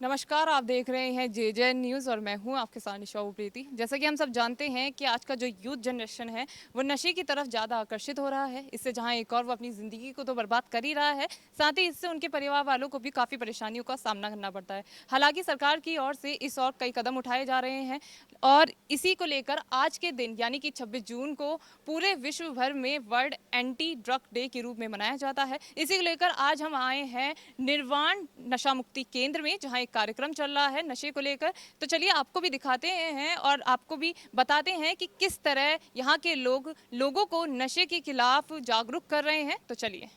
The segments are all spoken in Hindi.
नमस्कार, आप देख रहे हैं जे न्यूज़ और मैं हूं आपके साथ निशा उप्रेती। जैसा कि हम सब जानते हैं कि आज का जो यूथ जनरेशन है वो नशे की तरफ ज़्यादा आकर्षित हो रहा है। इससे जहां एक और वो अपनी ज़िंदगी को तो बर्बाद कर ही रहा है, साथ ही इससे उनके परिवार वालों को भी काफ़ी परेशानियों का सामना करना पड़ता है। हालांकि सरकार की ओर से इस और कई कदम उठाए जा रहे हैं और इसी को लेकर आज के दिन यानी कि 26 जून को पूरे विश्व भर में वर्ल्ड एंटी ड्रग डे के रूप में मनाया जाता है। इसी को लेकर आज हम आए हैं निर्वाण नशा मुक्ति केंद्र में, जहां एक कार्यक्रम चल रहा है नशे को लेकर। तो चलिए आपको भी दिखाते हैं और आपको भी बताते हैं कि किस तरह यहाँ के लोगों को नशे के खिलाफ जागरूक कर रहे हैं। तो चलिए।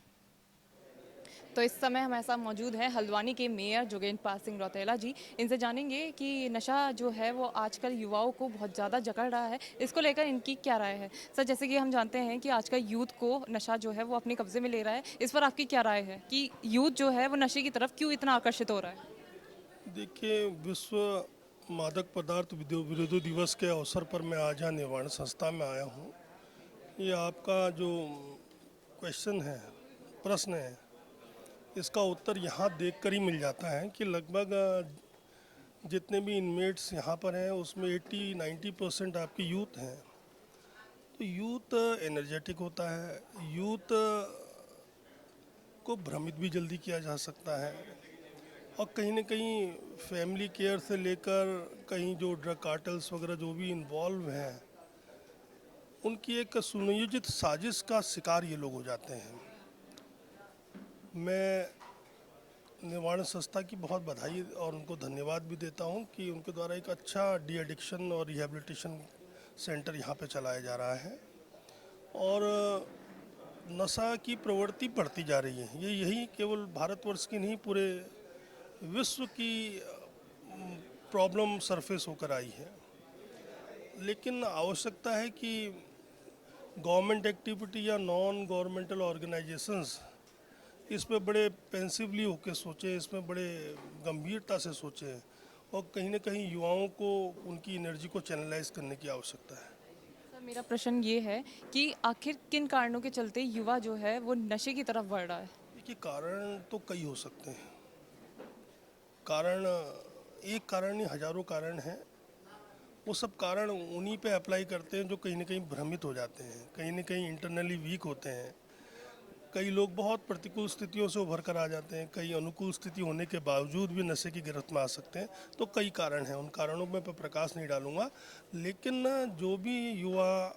तो इस समय हमारे साथ मौजूद है हल्द्वानी के मेयर जोगेंद्र सिंह रौतेला जी। इनसे जानेंगे कि नशा जो है वो आजकल युवाओं को बहुत ज़्यादा जकड़ रहा है, इसको लेकर इनकी क्या राय है। सर, जैसे कि हम जानते हैं कि आजकल यूथ को नशा जो है वो अपने कब्जे में ले रहा है, इस पर आपकी क्या राय है कि यूथ जो है वो नशे की तरफ क्यों इतना आकर्षित हो रहा है। देखिए, विश्व मादक पदार्थ विरोधी दिवस के अवसर पर मैं आज यहाँ निर्वाण संस्था में आया हूँ। ये आपका जो क्वेश्चन है, प्रश्न है, इसका उत्तर यहाँ देखकर ही मिल जाता है कि लगभग जितने भी इनमेट्स यहाँ पर हैं उसमें 80-90% आपकी यूथ हैं। तो यूथ एनर्जेटिक होता है, यूथ को भ्रमित भी जल्दी किया जा सकता है और कहीं ना कहीं फैमिली केयर से लेकर कहीं जो ड्रग कार्टल्स वगैरह जो भी इन्वॉल्व हैं उनकी एक सुनियोजित साजिश का शिकार ये लोग हो जाते हैं। मैं निर्वाण संस्था की बहुत बधाई और उनको धन्यवाद भी देता हूँ कि उनके द्वारा एक अच्छा डी एडिक्शन और रिहेबिलिटेशन सेंटर यहाँ पे चलाया जा रहा है और नशा की प्रवृत्ति बढ़ती जा रही है। ये यही केवल भारतवर्ष की नहीं, पूरे विश्व की प्रॉब्लम सरफेस होकर आई है। लेकिन आवश्यकता है कि गवर्नमेंट एक्टिविटी या नॉन गवर्नमेंटल ऑर्गेनाइजेशंस इस पे बड़े पेंसिवली होकर सोचें, इसमें बड़े गंभीरता से सोचें और कहीं ना कहीं युवाओं को उनकी एनर्जी को चैनलाइज करने की आवश्यकता है। सर, मेरा प्रश्न ये है कि आखिर किन कारणों के चलते युवा जो है वो नशे की तरफ बढ़ रहा है। देखिए, कारण तो कई हो सकते हैं। कारण एक कारण नहीं, हजारों कारण हैं। वो सब कारण उन्हीं पे अप्लाई करते हैं जो कहीं ना कहीं भ्रमित हो जाते हैं, कहीं ना कहीं इंटरनली वीक होते हैं। कई लोग बहुत प्रतिकूल स्थितियों से उभर कर आ जाते हैं, कई अनुकूल स्थिति होने के बावजूद भी नशे की गिरफ्त में आ सकते हैं। तो कई कारण हैं, उन कारणों में मैं प्रकाश नहीं डालूंगा। लेकिन जो भी युवा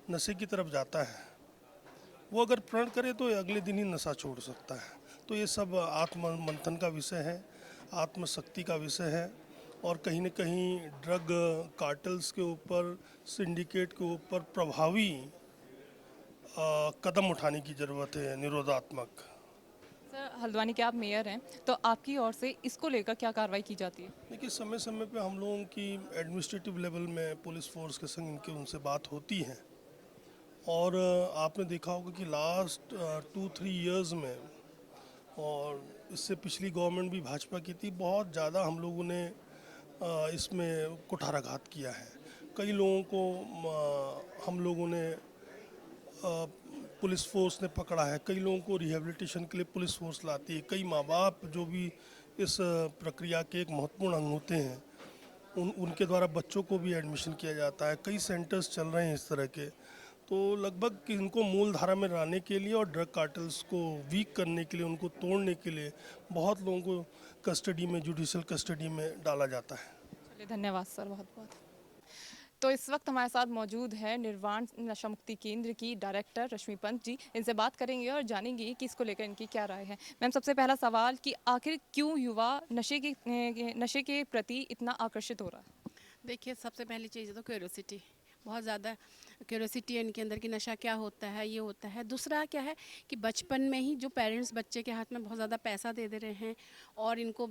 नशे की तरफ जाता है वो अगर प्रण करे तो अगले दिन ही नशा छोड़ सकता है। तो ये सब आत्म मंथन का विषय है, आत्मशक्ति का विषय है और कहीं न कहीं ड्रग कार्टल्स के ऊपर, सिंडिकेट के ऊपर प्रभावी कदम उठाने की ज़रूरत है, निरोधात्मक। सर, हल्द्वानी के आप मेयर हैं, तो आपकी ओर से इसको लेकर क्या कार्रवाई की जाती है। देखिए, समय समय पे हम लोगों की एडमिनिस्ट्रेटिव लेवल में पुलिस फोर्स के संग इनके उनसे बात होती है और आपने देखा होगा कि लास्ट 2-3 ईयर्स में और इससे पिछली गवर्नमेंट भी भाजपा की थी, बहुत ज़्यादा हम लोगों ने इसमें कुठाराघात किया है। कई लोगों को हम लोगों ने पुलिस फोर्स ने पकड़ा है, कई लोगों को रिहेबिलिटेशन के लिए पुलिस फोर्स लाती है। कई माँ बाप जो भी इस प्रक्रिया के एक महत्वपूर्ण अंग होते हैं उनके द्वारा बच्चों को भी एडमिशन किया जाता है। कई सेंटर्स चल रहे हैं इस तरह के। तो लगभग कि इनको मूल धारा में लाने के लिए और ड्रग कार्टल्स को वीक करने के लिए, उनको तोड़ने के लिए बहुत लोगों को कस्टडी में, जुडिशियल कस्टडी में डाला जाता है। चलिए, धन्यवाद सर, बहुत बहुत। तो इस वक्त हमारे साथ मौजूद है निर्वाण नशा मुक्ति केंद्र की डायरेक्टर रश्मि पंत जी। इनसे बात करेंगे और जानेंगे कि इसको लेकर इनकी क्या राय है। मैम, सबसे पहला सवाल कि आखिर क्यों युवा नशे के प्रति इतना आकर्षित हो रहा है। देखिए, सबसे पहली चीज़ तो क्यूरोसिटी, बहुत ज़्यादा क्यूरोसिटी है इनके अंदर कि नशा क्या होता है, ये होता है। दूसरा क्या है कि बचपन में ही जो पेरेंट्स बच्चे के हाथ में बहुत ज़्यादा पैसा दे दे रहे हैं और इनको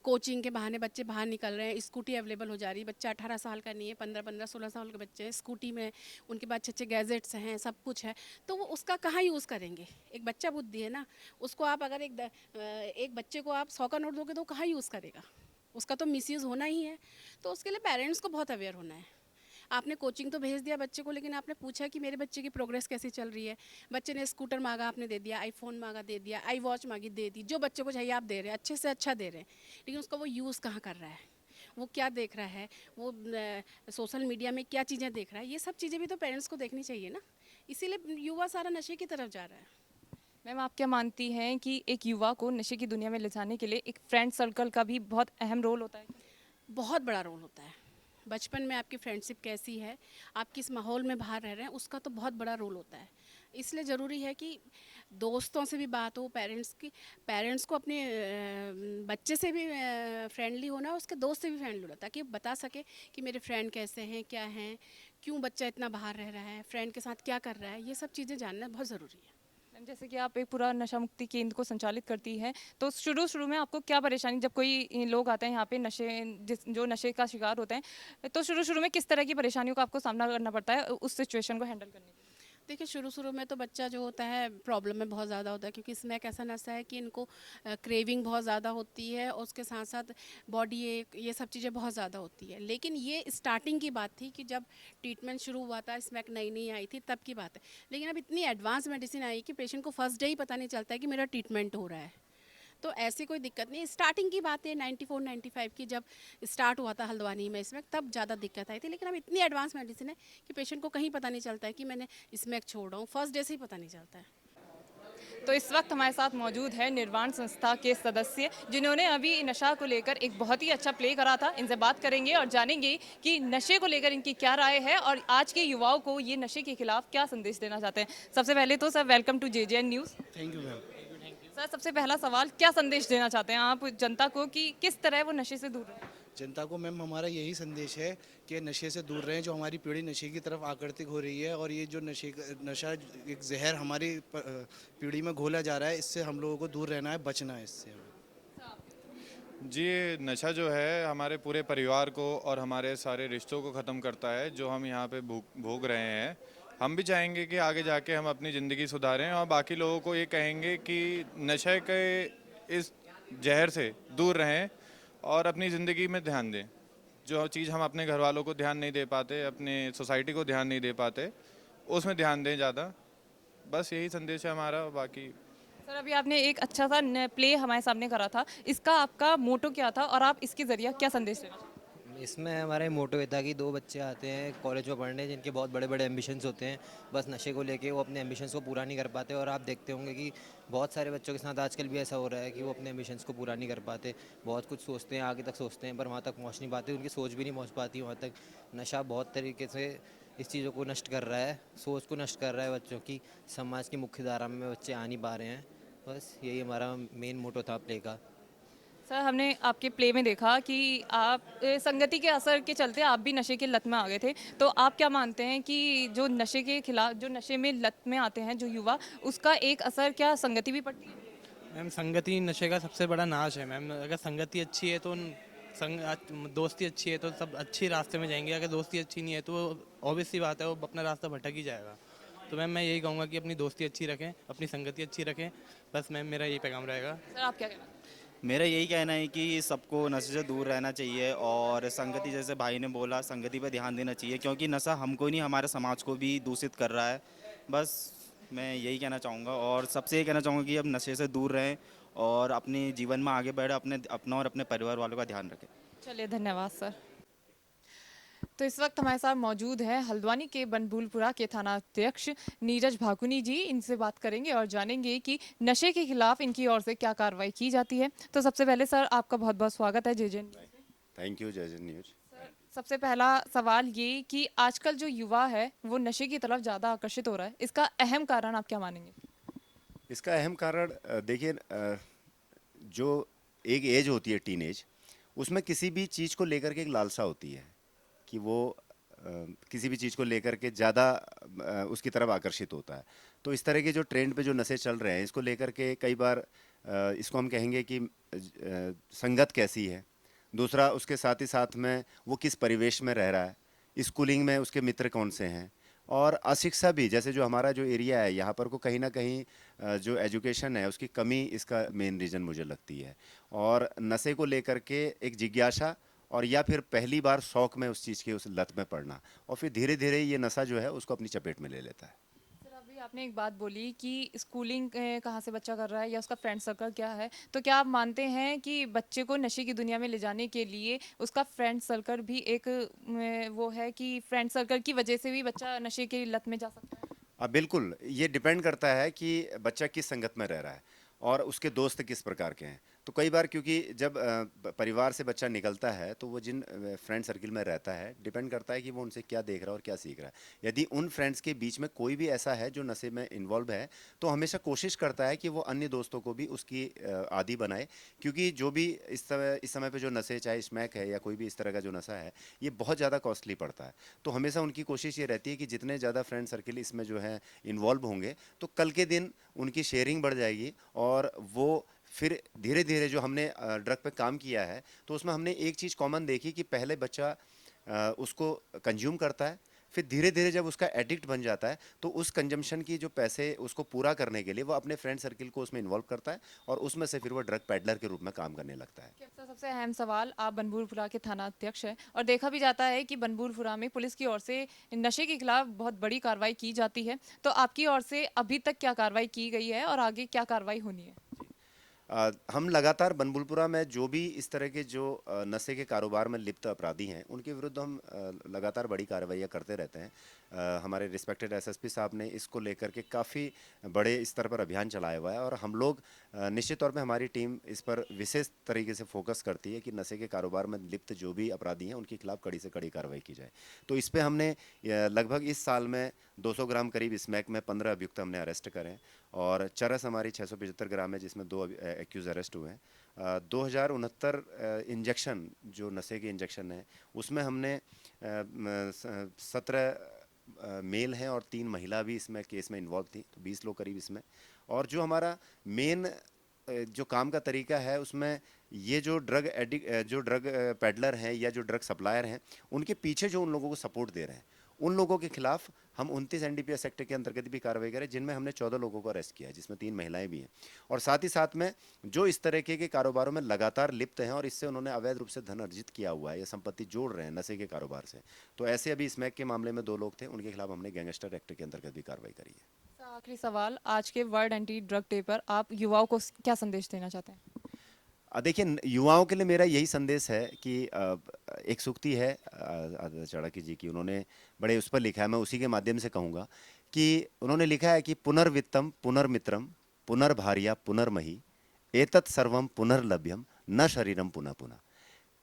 कोचिंग के बहाने बच्चे बाहर निकल रहे हैं, स्कूटी अवेलेबल हो जा रही है। बच्चा 18 साल का नहीं है, 15-15, 16 साल के बच्चे हैं, स्कूटी में उनके पास अच्छे अच्छे गैजेट्स हैं, सब कुछ है। तो वो उसका कहाँ यूज़ करेंगे। एक बच्चा बुद्धि है ना, उसको आप अगर एक बच्चे को आप 100 का नोट दोगे तो कहाँ यूज़ करेगा, उसका तो मिसयूज़ होना ही है। तो उसके लिए पेरेंट्स को बहुत अवेयर होना है। आपने कोचिंग तो भेज दिया बच्चे को, लेकिन आपने पूछा कि मेरे बच्चे की प्रोग्रेस कैसी चल रही है। बच्चे ने स्कूटर मांगा, आपने दे दिया, आईफोन मांगा दे दिया, आई वॉच मांगी दे दी, जो बच्चे को चाहिए आप दे रहे हैं, अच्छे से अच्छा दे रहे हैं, लेकिन उसका वो यूज़ कहाँ कर रहा है, वो क्या देख रहा है, वो सोशल मीडिया में क्या चीज़ें देख रहा है, ये सब चीज़ें भी तो पेरेंट्स को देखनी चाहिए ना। इसीलिए युवा सारा नशे की तरफ जा रहा है। मैम आप क्या मानती हैं कि एक युवा को नशे की दुनिया में ले जाने के लिए एक फ्रेंड सर्कल का भी बहुत अहम रोल होता है? बहुत बड़ा रोल होता है। बचपन में आपकी फ्रेंडशिप कैसी है, आप किस माहौल में बाहर रह रहे हैं, उसका तो बहुत बड़ा रोल होता है। इसलिए ज़रूरी है कि दोस्तों से भी बात हो, पेरेंट्स को अपने बच्चे से भी फ्रेंडली होना, उसके दोस्त से भी फ्रेंडली होना, ताकि बता सके कि मेरे फ्रेंड कैसे हैं, क्या हैं, क्यों बच्चा इतना बाहर रह रहा है, फ्रेंड के साथ क्या कर रहा है, ये सब चीज़ें जानना बहुत ज़रूरी है। मैम जैसे कि आप एक पूरा नशा मुक्ति केंद्र को संचालित करती हैं, तो शुरू शुरू में आपको क्या परेशानी, जब कोई लोग आते हैं यहाँ पे जो नशे का शिकार होते हैं, तो शुरू शुरू में किस तरह की परेशानियों का आपको सामना करना पड़ता है उस सिचुएशन को हैंडल करने के लिए? देखिए, शुरू-शुरू में तो बच्चा जो होता है प्रॉब्लम में बहुत ज़्यादा होता है, क्योंकि स्नैक ऐसा नशा है कि इनको क्रेविंग बहुत ज़्यादा होती है, और उसके साथ-साथ बॉडी एक, ये सब चीज़ें बहुत ज़्यादा होती है। लेकिन ये स्टार्टिंग की बात थी कि जब ट्रीटमेंट शुरू हुआ था, स्नैक नई-नई आई थी, तब की बात है। लेकिन अब इतनी एडवांस मेडिसिन आई कि पेशेंट को फर्स्ट डे ही पता नहीं चलता है कि मेरा ट्रीटमेंट हो रहा है। तो ऐसी कोई दिक्कत नहीं, स्टार्टिंग की बात है 94-95 की, जब स्टार्ट हुआ था हल्द्वानी में इसमें, तब ज़्यादा दिक्कत आई थी। लेकिन अब इतनी एडवांस मेडिसिन है कि पेशेंट को कहीं पता नहीं चलता है कि मैंने इसमें छोड़ रहा हूँ, फर्स्ट डे से ही पता नहीं चलता है। तो इस वक्त हमारे साथ मौजूद है निर्वाण संस्था के सदस्य, जिन्होंने अभी नशा को लेकर एक बहुत ही अच्छा प्ले करा था। इनसे बात करेंगे और जानेंगे कि नशे को लेकर इनकी क्या राय है और आज के युवाओं को ये नशे के खिलाफ क्या संदेश देना चाहते हैं। सबसे पहले तो sir welcome to JJN news. Thank you ma'am. Sir सबसे पहला सवाल, क्या संदेश देना चाहते हैं आप जनता को कि किस तरह वो नशे से दूर रहे? जनता को मैम हमारा यही संदेश है कि नशे से दूर रहें। जो हमारी पीढ़ी नशे की तरफ आकर्षित हो रही है, और ये जो नशा एक जहर हमारी पीढ़ी में घोला जा रहा है, इससे हम लोगों को दूर रहना है, बचना है इससे हमें। जी, नशा जो है हमारे पूरे परिवार को और हमारे सारे रिश्तों को ख़त्म करता है, जो हम यहाँ पे भोग रहे हैं। हम भी चाहेंगे कि आगे जाके हम अपनी ज़िंदगी सुधारें, और बाकी लोगों को ये कहेंगे कि नशे के इस जहर से दूर रहें और अपनी ज़िंदगी में ध्यान दें। जो चीज़ हम अपने घर वालों को ध्यान नहीं दे पाते, अपने सोसाइटी को ध्यान नहीं दे पाते, उसमें ध्यान दें ज़्यादा। बस यही संदेश है हमारा। बाकी सर अभी आपने एक अच्छा सा प्ले हमारे सामने करा था, इसका आपका मोटो क्या था और आप इसके जरिए क्या संदेश देना चाहते हैं? इसमें हमारा मोटो ये था कि दो बच्चे आते हैं कॉलेज में पढ़ने, जिनके बहुत बड़े बड़े एम्बिशंस होते हैं, बस नशे को लेके वो अपने एम्बिशंस को पूरा नहीं कर पाते। और आप देखते होंगे कि बहुत सारे बच्चों के साथ आजकल भी ऐसा हो रहा है कि वो अपने एम्बिशंस को पूरा नहीं कर पाते। बहुत कुछ सोचते हैं, आगे तक सोचते हैं, पर वहाँ तक पहुँच नहीं पाते, उनकी सोच भी नहीं पहुँच पाती वहाँ तक। नशा बहुत तरीके से इस चीज़ों को नष्ट कर रहा है, सोच को नष्ट कर रहा है बच्चों की। समाज की मुख्य धारा में बच्चे आ नहीं पा रहे हैं। बस यही हमारा मेन मोटो था प्ले का। सर हमने आपके प्ले में देखा कि आप संगति के असर के चलते आप भी नशे के लत में आ गए थे, तो आप क्या मानते हैं कि जो नशे के खिलाफ, जो नशे में लत में आते हैं जो युवा, उसका एक असर क्या संगति भी पड़ती है? मैम संगति नशे का सबसे बड़ा नाश है मैम। अगर संगति अच्छी है तो दोस्ती अच्छी है तो सब अच्छे रास्ते में जाएंगे। अगर दोस्ती अच्छी नहीं है तो ऑब्वियस सी बात है वो अपना रास्ता भटक ही जाएगा। तो मैम मैं यही कहूँगा कि अपनी दोस्ती अच्छी रखें, अपनी संगति अच्छी रखें। बस मैम मेरा यही पैगाम रहेगा। सर आप क्या कहना? मेरा यही कहना है कि सबको नशे से दूर रहना चाहिए, और संगति, जैसे भाई ने बोला, संगति पर ध्यान देना चाहिए, क्योंकि नशा हमको नहीं हमारे समाज को भी दूषित कर रहा है। बस मैं यही कहना चाहूँगा, और सबसे ये कहना चाहूँगा कि अब नशे से दूर रहें और अपने जीवन में आगे बढ़े, अपना और अपने परिवार वालों का ध्यान रखें। चलिए धन्यवाद सर। तो इस वक्त हमारे साथ मौजूद है हल्द्वानी के बनभूलपुरा के थाना अध्यक्ष नीरज भाकुनी जी। इनसे बात करेंगे और जानेंगे कि नशे के खिलाफ इनकी ओर से क्या कार्रवाई की जाती है। तो सबसे पहले सर आपका बहुत बहुत स्वागत है जेजेएन न्यूज़ में। Thank you Jayjan news. सबसे पहला सवाल ये कि आजकल जो युवा है वो नशे की तरफ ज़्यादा आकर्षित हो रहा है, इसका अहम कारण आप क्या मानेंगे? इसका अहम कारण देखिए, जो एक एज होती है टीनेज, उसमें किसी भी चीज़ को लेकर के एक लालसा होती है कि वो किसी भी चीज़ को लेकर के ज़्यादा उसकी तरफ आकर्षित होता है। तो इस तरह के जो ट्रेंड पे जो नशे चल रहे हैं, इसको लेकर के कई बार इसको हम कहेंगे कि संगत कैसी है, दूसरा उसके साथ ही साथ में वो किस परिवेश में रह रहा है, स्कूलिंग में उसके मित्र कौन से हैं, और अशिक्षा भी, जैसे जो हमारा जो एरिया है यहाँ पर को कहीं ना कहीं जो एजुकेशन है उसकी कमी इसका मेन रीज़न मुझे लगती है। और नशे को लेकर के एक जिज्ञासा और या फिर पहली बार शौक में उस चीज़ की उस लत में पड़ना, और फिर धीरे धीरे ये नशा जो है उसको अपनी चपेट में ले लेता है। सर अभी आपने एक बात बोली कि स्कूलिंग कहाँ से बच्चा कर रहा है या उसका फ्रेंड सर्कल क्या है, तो क्या आप मानते हैं कि बच्चे को नशे की दुनिया में ले जाने के लिए उसका फ्रेंड सर्कल भी एक वो है कि फ्रेंड सर्कल की वजह से भी बच्चा नशे की लत में जा सकता है? बिल्कुल, ये डिपेंड करता है कि बच्चा किस संगत में रह रहा है और उसके दोस्त किस प्रकार के हैं। तो कई बार क्योंकि जब परिवार से बच्चा निकलता है तो वो जिन फ्रेंड सर्किल में रहता है, डिपेंड करता है कि वो उनसे क्या देख रहा है और क्या सीख रहा है। यदि उन फ्रेंड्स के बीच में कोई भी ऐसा है जो नशे में इन्वॉल्व है, तो हमेशा कोशिश करता है कि वो अन्य दोस्तों को भी उसकी आदी बनाए, क्योंकि जो भी इस समय पे जो नशे, चाहे स्मैक है या कोई भी इस तरह का जो नशा है, ये बहुत ज़्यादा कॉस्टली पड़ता है। तो हमेशा उनकी कोशिश ये रहती है कि जितने ज़्यादा फ्रेंड सर्किल इसमें जो है इन्वॉल्व होंगे, तो कल के दिन उनकी शेयरिंग बढ़ जाएगी और वो फिर धीरे धीरे जो हमने ड्रग पे काम किया है, तो उसमें हमने एक चीज़ कॉमन देखी कि पहले बच्चा उसको कंज्यूम करता है, फिर धीरे धीरे जब उसका एडिक्ट बन जाता है तो उस कंजम्पशन की जो पैसे उसको पूरा करने के लिए वो अपने फ्रेंड सर्किल को उसमें इन्वॉल्व करता है और उसमें से फिर वो ड्रग पैडलर के रूप में काम करने लगता है। अफसर सबसे अहम सवाल, आप बनबूरपुरा के थाना अध्यक्ष हैं और देखा भी जाता है कि बनबूरपुरा में पुलिस की ओर से नशे के खिलाफ बहुत बड़ी कार्रवाई की जाती है, तो आपकी ओर से अभी तक क्या कार्रवाई की गई है और आगे क्या कार्रवाई होनी है? हम लगातार बनबुलपुरा में जो भी इस तरह के जो नशे के कारोबार में लिप्त अपराधी हैं, उनके विरुद्ध हम लगातार बड़ी कार्रवाइयाँ करते रहते हैं। हमारे रिस्पेक्टेड एसएसपी साहब ने इसको लेकर के काफ़ी बड़े स्तर पर अभियान चलाया हुआ है और हम लोग निश्चित तौर पे हमारी टीम इस पर विशेष तरीके से फोकस करती है कि नशे के कारोबार में लिप्त जो भी अपराधी हैं उनके खिलाफ कड़ी से कड़ी कार्रवाई की जाए। तो इस पे हमने लगभग इस साल में 200 ग्राम करीब स्मैक में 15 अभियुक्त हमने अरेस्ट करें और चरस हमारी 675 ग्राम है जिसमें 2 एक्यूज अरेस्ट हुए हैं। 2069 इंजेक्शन जो नशे के इंजेक्शन हैं उसमें हमने 17 मेल हैं और 3 महिला भी इसमें केस में इन्वॉल्व थी, तो 20 लोग करीब इसमें। और जो हमारा मेन जो काम का तरीका है उसमें ये जो ड्रग पेडलर हैं या जो ड्रग सप्लायर हैं, उनके पीछे जो उन लोगों को सपोर्ट दे रहे हैं, उन लोगों के खिलाफ हम 29 एनडीपीएस एक्ट के अंतर्गत भी कार्रवाई करें, जिनमें हमने 14 लोगों को अरेस्ट किया है, जिसमें 3 महिलाएं भी हैं। और साथ ही साथ में जो इस तरह के कारोबारों में लगातार लिप्त हैं और इससे उन्होंने अवैध रूप से धन अर्जित किया हुआ है या संपत्ति जोड़ रहे हैं नशे के कारोबार से, तो ऐसे अभी स्मैक के मामले में 2 लोग थे, उनके खिलाफ हमने गैंगस्टर एक्ट के अंतर्गत भी कार्रवाई करी है। आखिरी सवाल, आज के वर्ल्ड एंटी ड्रग डे पर आप युवाओं को क्या संदेश देना चाहते हैं? देखिए, युवाओं के लिए मेरा यही संदेश है कि एक सूक्ति है चाणक्य जी की, उन्होंने बड़े उस पर लिखा है, मैं उसी के माध्यम से कहूँगा कि उन्होंने लिखा है कि पुनर्वित्तम पुनर्मित्रम पुनर्भार्या पुनर्मही एतत् सर्वम पुनर्लभ्यम न शरीरम पुनः पुनः।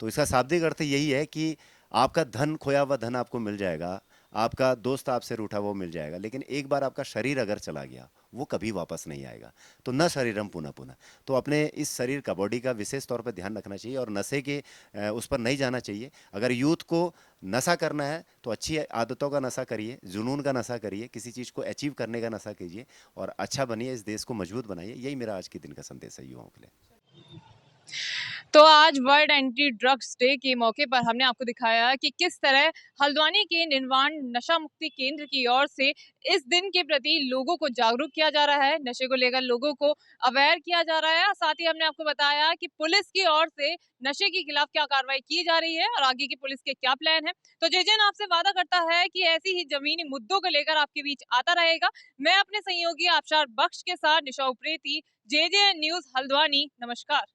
तो इसका शाब्दिक अर्थ यही है कि आपका धन, खोया हुआ धन आपको मिल जाएगा, आपका दोस्त आपसे रूठा वो मिल जाएगा, लेकिन एक बार आपका शरीर अगर चला गया वो कभी वापस नहीं आएगा। तो न शरीरम पुनः पुनः, तो अपने इस शरीर का, बॉडी का विशेष तौर पर ध्यान रखना चाहिए और नशे के उस पर नहीं जाना चाहिए। अगर यूथ को नशा करना है तो अच्छी आदतों का नशा करिए, जुनून का नशा करिए, किसी चीज़ को अचीव करने का नशा कीजिए और अच्छा बनिए, इस देश को मजबूत बनाइए। यही मेरा आज के दिन का संदेश है युवाओं के लिए। तो आज वर्ल्ड एंटी ड्रग्स डे के मौके पर हमने आपको दिखाया कि किस तरह हल्द्वानी के निर्वाण नशा मुक्ति केंद्र की ओर से इस दिन के प्रति लोगों को जागरूक किया जा रहा है, नशे को लेकर लोगों को अवेयर किया जा रहा है और साथ ही हमने आपको बताया कि पुलिस की ओर से नशे के खिलाफ क्या कार्रवाई की जा रही है और आगे की पुलिस के क्या प्लान है। तो जेजेन आपसे वादा करता है कि ऐसी ही जमीनी मुद्दों को लेकर आपके बीच आता रहेगा। मैं अपने सहयोगी आबशार बख्श के साथ निशा उप्रेती, जेजेएन न्यूज हल्द्वानी। नमस्कार।